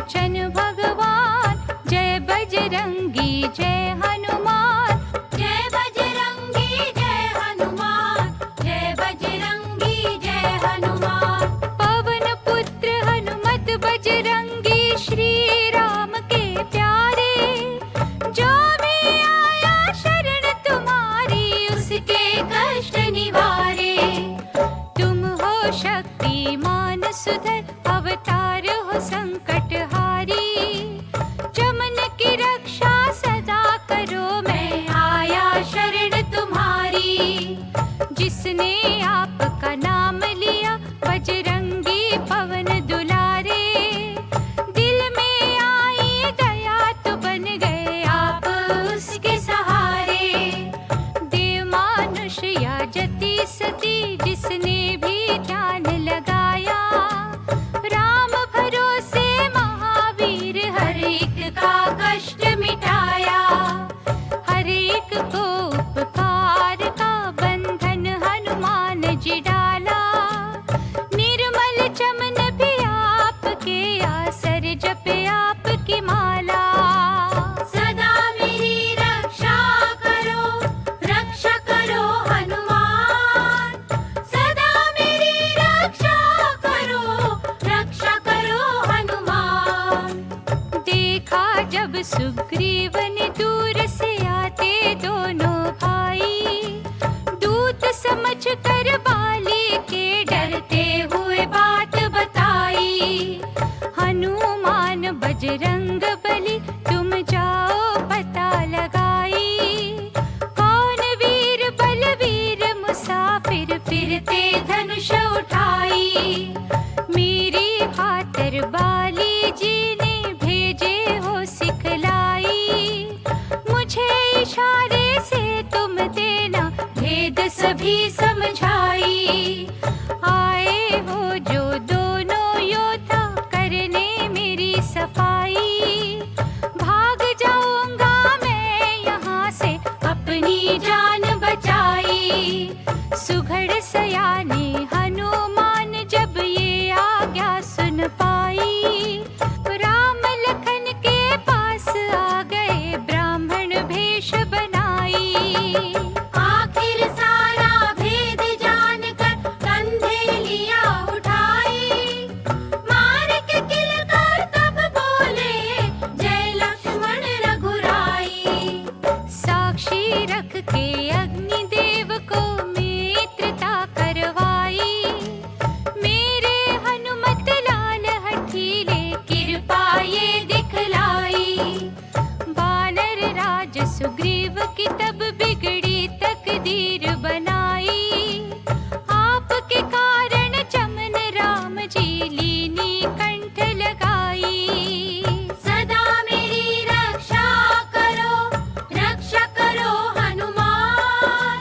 लोचन भगवान। जय बजरंगी जय हनुमान, जय बजरंगी जय हनुमान, जय बजरंगी जय हनुमान। पवन पुत्र हनुमत बजरंगी, श्री राम के प्यारे। जो भी आया शरण तुम्हारी, उसके कष्ट निवारे। तुम हो शक्तिमान सुधर, अवतार हो संकटहारी। चमन की रक्षा सदा करो, मैं आया शरण तुम्हारी। जिसने आपका नाम लिया, बजरंगी पवन दुलारे। दिल में आई दया तो बन गए आप उसके सहारे। देव मानुष या जति सती, जिसने भी ध्यान लगाया। राम भरोसे महावीर, हर एक का कष्ट मिटाया। हर एक को उपकार का बंधन हनुमान जी डाला। निर्मल चमन भी आपके आसर, जपे आपकी माला। सदा मेरी रक्षा करो हनुमान। सदा मेरी रक्षा करो हनुमान। देखा जब सुग्रीव ने दूर से आते दोनों भाई, दूत समझ कर बाली के डरते हुए बात बताई। हनुमान बजरंग बली, तुम जाओ पता लगाई। कौन वीर बलवीर मुसाफिर, फिरते धनुष उठाई। मेरी खातिर बाली जी ने भेजे हो सिखलाई। मुझे इशारे से तुम देना, भेद सभी समझाई। आए हो जो दोनों योद्धा, करने मेरी सफाई। भाग जाऊंगा मैं यहाँ से, अपनी जान बचाई। सुघड़ सयाने हनुमान, जब ये आज्ञा सुन पाई। राम लखन के पास आ गए, ब्राह्मण भेष बनाई। आखिर सारा भेद जानकर, कंधे लिया उठाई। मार के किलकार तब बोले, जय लक्ष्मण रघुराई। साक्षी रख के अग्निदेव को मित्रता करवाई। मेरे हनुमत लाल हठीले, कृपा ये दिखलाई। बानर राज सुग्रीव की तब बिगड़ी तकदीर बनाई। आपके कारण चमन राम जी, लीनी कंठ लगाई। सदा मेरी रक्षा करो हनुमान।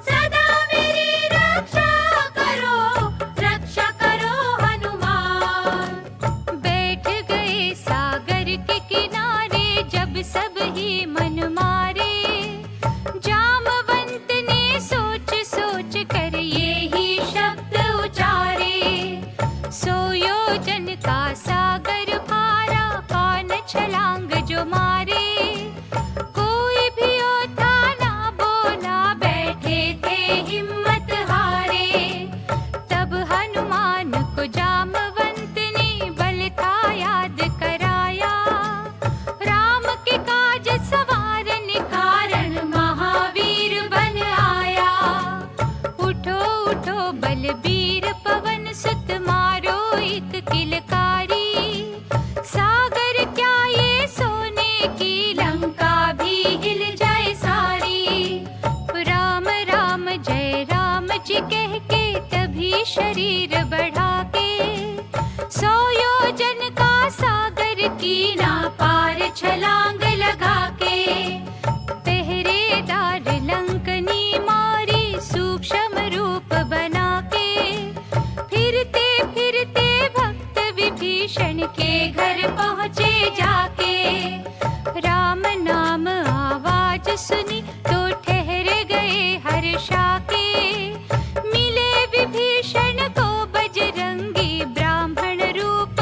सदा मेरी रक्षा करो हनुमान। बैठ गए सागर के किनारे, जब सब ही मन मारे। जामवंत ने सोच सोच कर ये ही शब्द उचारे। सो योजन का सागर भारा, कौन छलांग जो मारे। कोई भी योद्धा ना बोला, बैठे थे हिम्मत हारे। तब हनुमान को जामवंत ने बल था याद कराया। राम के काज सवारने कारण, महावीर बन आया। उठो उठो बलबीर पवन सुत, मारो एक किलकारी। सागर क्या ये सोने की लंका, भी हिल जाए सारी। राम राम जय राम जी कह के, तभी शरीर बढ़ा के। 100 योजन का सागर की ना पार, छलांग लगा के। पहरेदार लंकनी मारी, सूक्ष्म रूप बना के। फिरते फिरते भक्त विभीषण के घर पहुँचे जाके। राम नाम आवाज सुनी, तो ठहर गए हर्षा के। मिले विभीषण को बजरंगी, ब्राह्मण रूप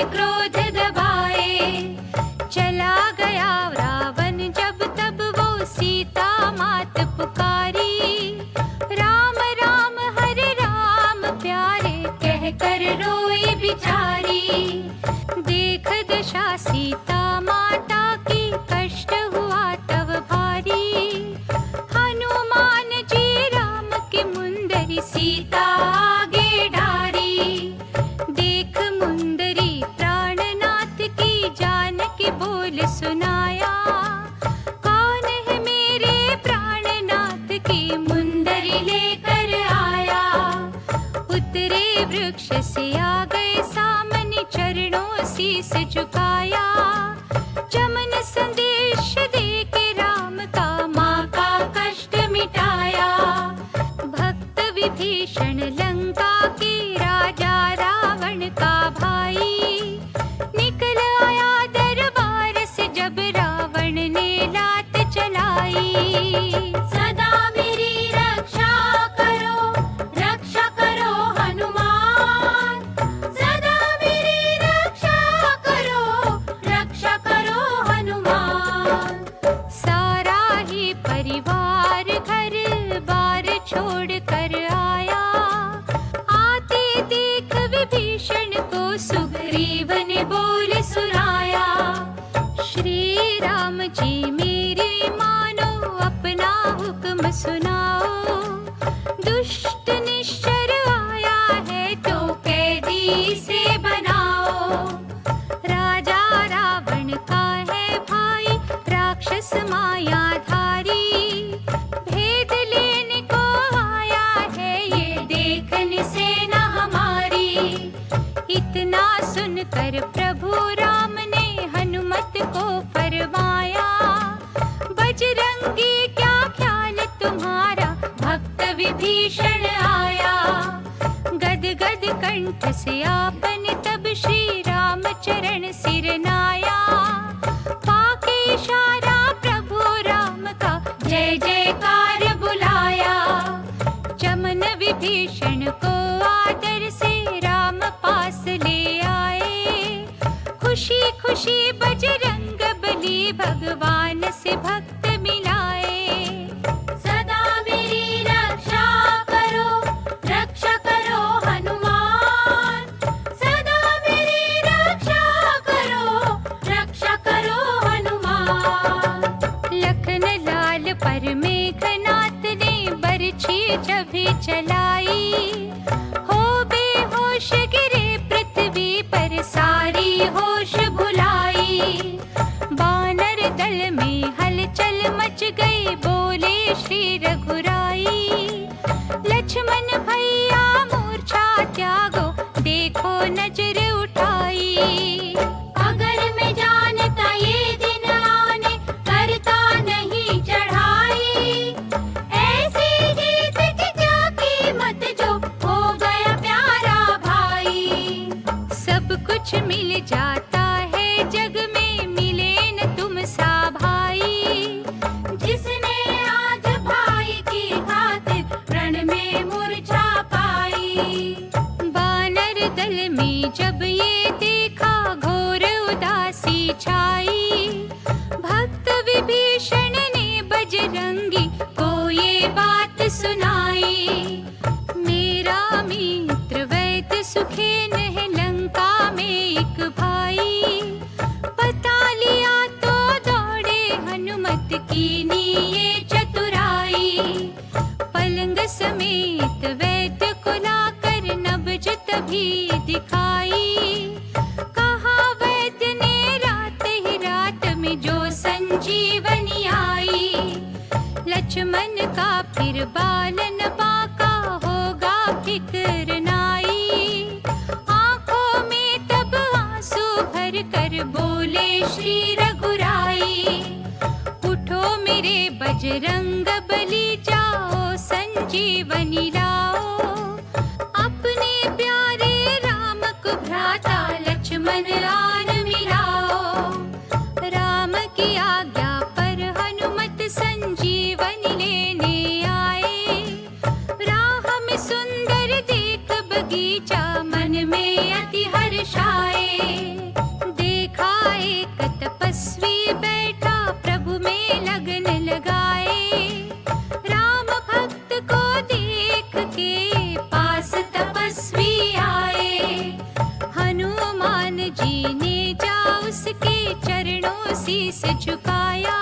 क्रोध दबाए। चला गया रावण जब तब वो सीता मात पुकारी। राम राम हरे राम प्यारे कह कर रोई बिचारी। देख दशा सीता माता की कष्ट हुआ तब भारी। हनुमान जी राम की मुंदरी सीता आगे डारी। देख मुंदरी प्राणनाथ की जानकी बोल सुनाया। कौन है मेरे प्राणनाथ की मुंदरी लेकर आया। उतरे वृक्ष से आ गए सामने चरणों शीस झुकाया। चमन संदेश दे के राम का माँ का कष्ट मिटाया। भक्त विभीषण लंका के राजा रावण का भाई। निकल आया दरबार से जब रावण ने लात चलाई। सदा मेरी रक्षा करो हनुमान। सदा मेरी रक्षा करो हनुमान। सारा ही परिवार घर बार छोड़ कर आया। आते देख विभीषण को सुग्रीव ने बोल सुनाया। श्री राम जी मेरी मानो अपना हुक्म सुनाओ। दुष्ट निश्चर आया है तो कैदी से बनाओ। राजा रावण का है भाई राक्षस मायाधारी। भेद लेने को आया है ये देखने सेना हमारी। इतना सुनकर प्रभु राम ने हनुमत को फरमाया। बजरंगी क्या ख्याल तुम्हारा भक्त विभीषण आया। गद गद कंठ से आपने तब श्री राम चरण सिर नाया। पाके इशारा प्रभु राम का जय जयकार बुलाया। चमन विभीषण को आदर से राम पास ले आए। खुशी खुशी बजरंग बली भगवान से भक्त मिलाए। सदा मेरी रक्षा करो हनुमान। सदा मेरी रक्षा करो हनुमान। लखन लाल पर मेघनाथ ने बरछी जब चलाई। हो बेहोश गिरे पृथ्वी पर सारी होश भुलाई। बानर दल में हलचल मच गई बोले श्री रघुराई। लक्ष्मण भैया मूर्छा त्यागो देखो नजर उठाई। अगर मैं जानता ये दिन आने करता नहीं चढ़ाई। ऐसी जीत की क्या कीमत जो हो गया प्यारा भाई। सब कुछ मिल जाता है जग में मिले न तुम सा भाई। जिसने आज भाई की खातिर रण में मूर्छा पाई। बानर दल में जब ये देखा घोर उदासी छाई। भक्त विभीषण ने बजरंगी को ये बात सुनाई। मेरा मित्र वैद्य सुखेन है लंका में एक भाई। पता लिया तो दौड़े हनुमत कीनी ये चतुराई। पलंग समेत वैद्य को लाकर नब्ज तभी दिखाई। कहा वैद्य ने रात ही रात में जो संजीवनी आई। लक्ष्मण का फिर बालन बाका होगा फिक्र नाई। आंखों में तब आंसू भर कर बोले श्री रघुराई। उठो मेरे बजरंग बली जाओ संजीवनी लाओ। अपने प्यारे राम को भ्राता लक्ष्मण आन मिलाओ। राम की आज्ञा पर हनुमत संजीवनी लेने आए। राह में सुंदर देख बगीचा मन में अति हर्षाए। जी ने जा उसके चरणों शीस झुकाया।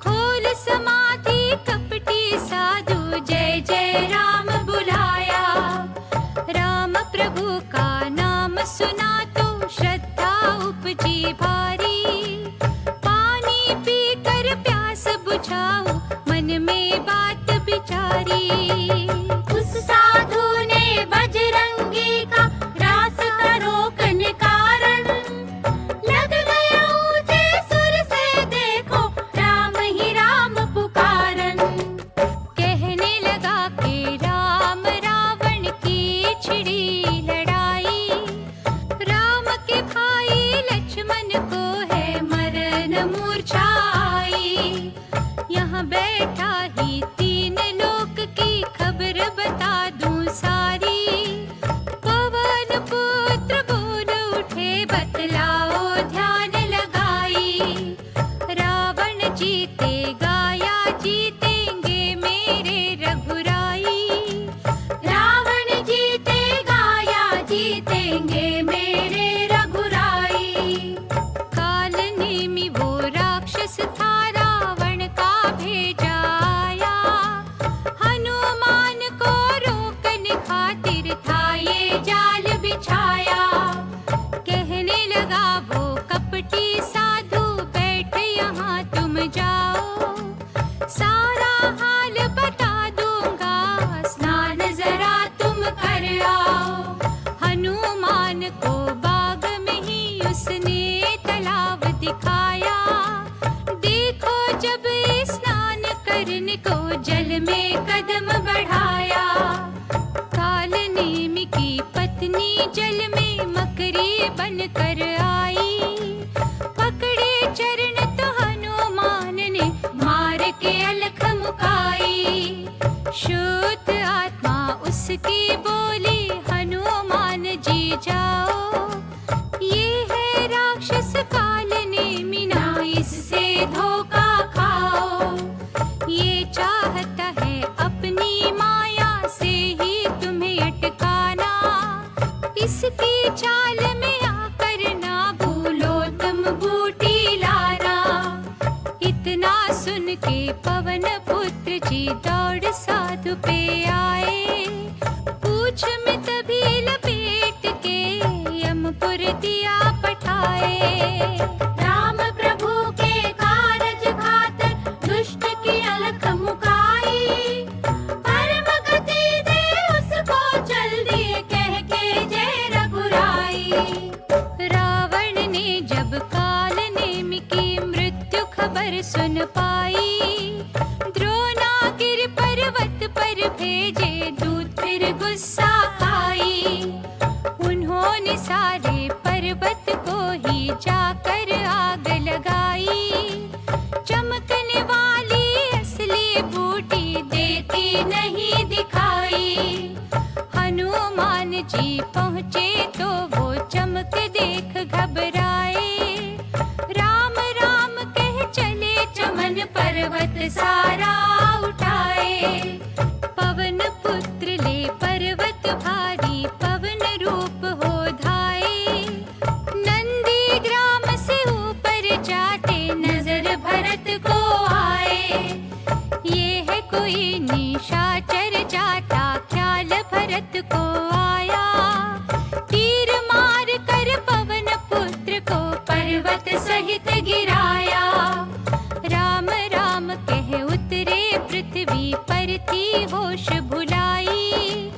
खोल समाधि कपटी साधु जय जय राम बुलाया। राम प्रभु का नाम सुना तो श्रद्धा उपजी भारी। पानी पीकर प्यास बुझाओ मन में बात विचारी। उस साधु ने बजरंगी का रास्ता रोकने कारण लग गया ऊंचे सुर से देखो राम ही राम पुकारन। कहने लगा कि राम रावण की छिड़ी लड़ाई। राम के भाई लक्ष्मण को है मरण मूर्छा आई। यहाँ बैठा ही तीन लोक की खबर बता दूं सारी। पवन पुत्र बोल उठे बतलाओ ध्यान लगाई। रावण जीतेगा या जीतेंगे मेरे रघुराई। रावण जीतेगा या जीतेंगे मेरे रघुराई। काल नेमि वो राक्षस था रावण का भेजा आया। हनुमान को रोकने खातिर था ये जाल बिछाया। कहने लगा वो कपटी साधु बैठ यहाँ तुम जाओ। सारा हाल बता दूंगा स्नान जरा तुम कर आओ। हनुमान को बाग में ही उसने तालाब दिखाया। देखो जब स्नान करने को जल में कदम बढ़ाया। काल नेमि की पत्नी जल में मकरी बनकर आई। पकड़े चरण तो हनुमान ने मार के अलख मुकाई। शुद्ध आत्मा उसकी बोली हनुमान जी जाओ। ये है राक्षस काल नेमि ना इससे धोखा खाओ। ये चाहता है अपनी माया से ही तुम्हें अटकाना। इसकी चाल में आकर ना भूलो तुम बूटी लाना। इतना सुन के पवन पुत्र जी दौड़ साधु पे आए। पूछ में तभी लपेट के यमपुर दिया पठाए। राम प्रभु के कारज खातर दुष्ट की अलख मुकाई। परम गति दे उसको जल्दी कह के जय रघुराई। रावण ने जब काल नेमि की मृत्यु खबर सुन पाई। द्रोणागिरि पर्वत पर भेजे दूत फिर गुस्सा खाई। उन्होंने सारे पर्वत को ही जाकर आग लगाई। चमकने वाली असली बूटी देती नहीं दिखाई। हनुमान जी पहुँचे तो वो चमक देख घबराए। राम राम कह चले चमन पर्वत सारा उठाए। पवन पुत्र ले पर्वत भारी पवन रूप हो धाये। नंदी ग्राम से ऊपर जाते नजर भरत को आए। ये है कोई निशाचर जाता ख्याल भरत को आया। तीर मार कर पवन पुत्र को पर्वत सहित गिराया। राम राम कह उतरे पृथ्वी पर थी होश भुलाई।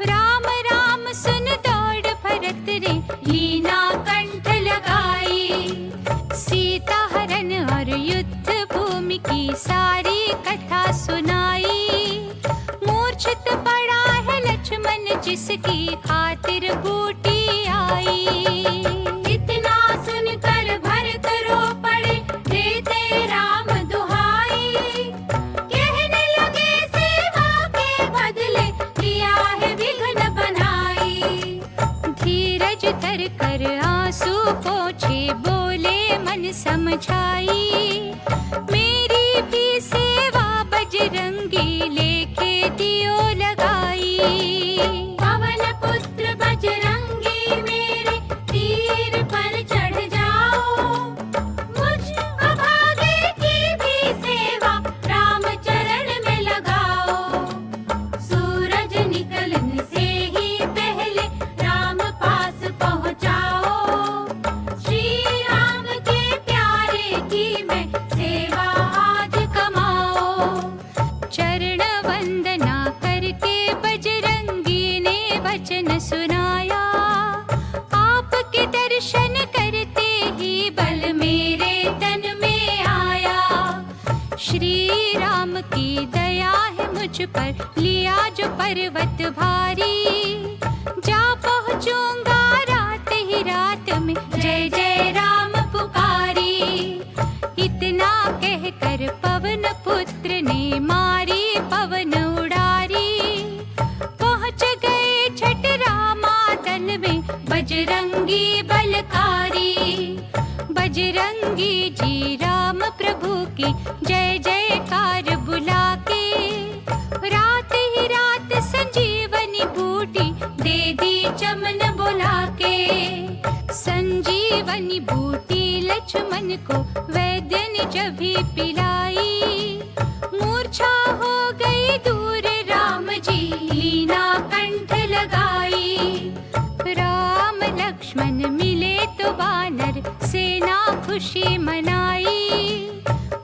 राम राम सुन दौड़ भरत ने लीना कंठ लगाई। सीता हरण और युद्ध भूमि की सारी कथा सुनाई। मूर्छित पड़ा है लक्ष्मण जिसकी खातिर बूटी आई। इतना सुनकर भरत रो पड़े देते राम दुहाई। कहने लगे सेवा के बदले दिया है विघ्न बनाई। धीरज धर कर आंसू पोंछे बोले मन समझाई। मेरी भी सेवा बजरंगी लेके दियो लगाई। पवन पुत्र बजरंगी मेरे तीर पर लिया जो पर्वत भारी। जा पहुँचूंगा रात ही रात में जय जय राम पुकारी। इतना कहकर पवन पुत्र ने मारी पवन उड़ारी। पहुँच गए छठ रामादल में बजरंगी बलकारी। बजरंगी जी राम प्रभु की जय जयकार बुला के। रात ही रात संजीवनी बूटी दे दी चमन बुला के। संजीवनी बूटी लक्ष्मण को वैद्य ने जब भी पिलाई। मूर्छा हो गई दूर राम जी लीना कंठ लगाई। राम लक्ष्मण मिले तो वानर सेना खुशी मनाई।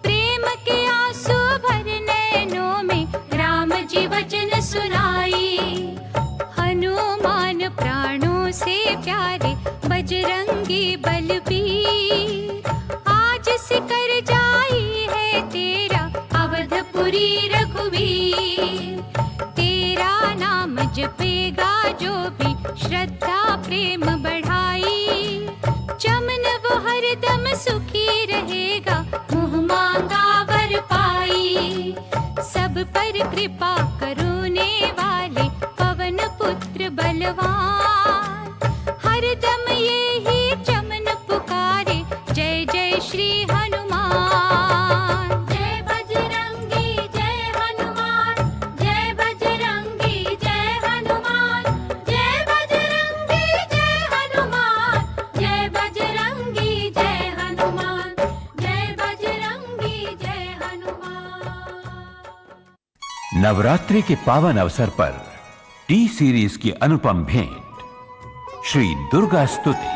प्रेम के आंसू भर नैनों में राम जी वचन सुनाई। हनुमान प्राणों से प्यारे बजरंगी बलबीर। आज सिकर जाई है तेरा अवधपुरी रघुवीर। तेरा नाम जपेगा जो भी श्रद्धा प्रेम बढ़ाई। चमन वो हरदम सुखी रहेगा मुँह मांगा वर पाई। सब पर कृपा करुणे वाले पवन पुत्र बलवान। हरदम ये ही चमन पुकारे जय जय श्री हनुमान। जय बजरंगी जय हनुमान। जय बजरंगी जय हनुमान। जय बजरंगी जय हनुमान। जय बजरंगी जय हनुमान। जय बजरंगी जय हनुमान। नवरात्रि के पावन अवसर पर टी सीरीज की अनुपम भेंट श्री दुर्गा स्तुति।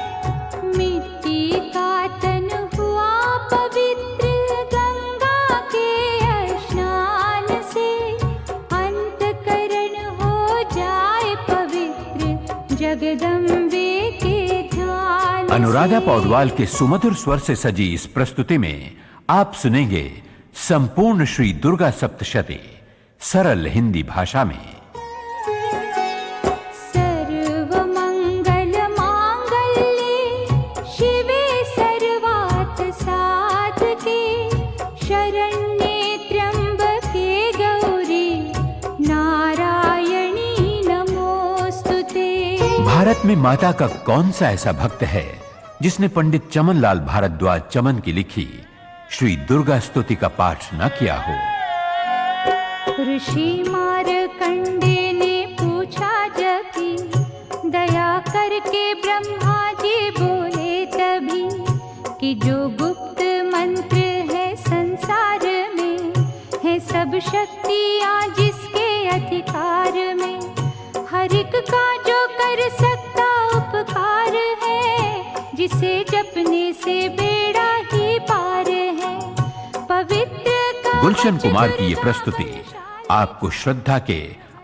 मिट्टी का तन हुआ पवित्र गंगा के स्नान से। अंतकरण हो जाए पवित्र जगदम्बे के ध्यान से। अनुराधा पौडवाल के सुमधुर स्वर से सजी इस प्रस्तुति में आप सुनेंगे संपूर्ण श्री दुर्गा सप्तशती सरल हिंदी भाषा में। भारत में माता का कौन सा ऐसा भक्त है जिसने पंडित चमनलाल भारद्वाज चमन की लिखी श्री दुर्गा स्तुति का पाठ न किया हो। ऋषि मारकंडे ने पूछा जबकि दया करके ब्रह्मा जी बोले तभी कि जो गुप्त मंत्र है संसार में है सब शक्तियाँ जिसके अधिकार में। हर एक का जो कर सकता उपकार है जिसे जपने से बेड़ा ही पार है। पवित्र गुलशन कुमार की ये प्रस्तुति आपको श्रद्धा के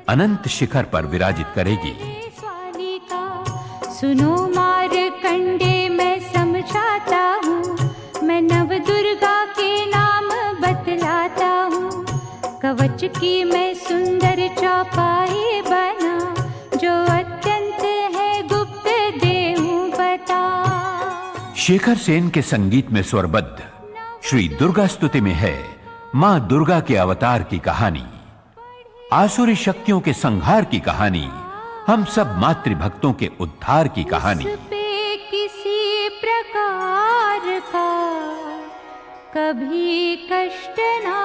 अनंत शिखर पर विराजित करेगी। सुनो मारकंडे मैं समझाता हूँ। मैं नव दुर्गा के नाम बतलाता हूँ। कवच की मैं सुंदर चौपाई बना जो अत्यंत है गुप्त देहूं बता। शेखर सेन के संगीत में स्वरबद्ध श्री दुर्गा स्तुति में है मां दुर्गा के अवतार की कहानी, आसुरी शक्तियों के संहार की कहानी, हम सब मातृभक्तों के उद्धार की कहानी। उस पे किसी प्रकार का कभी कष्ट ना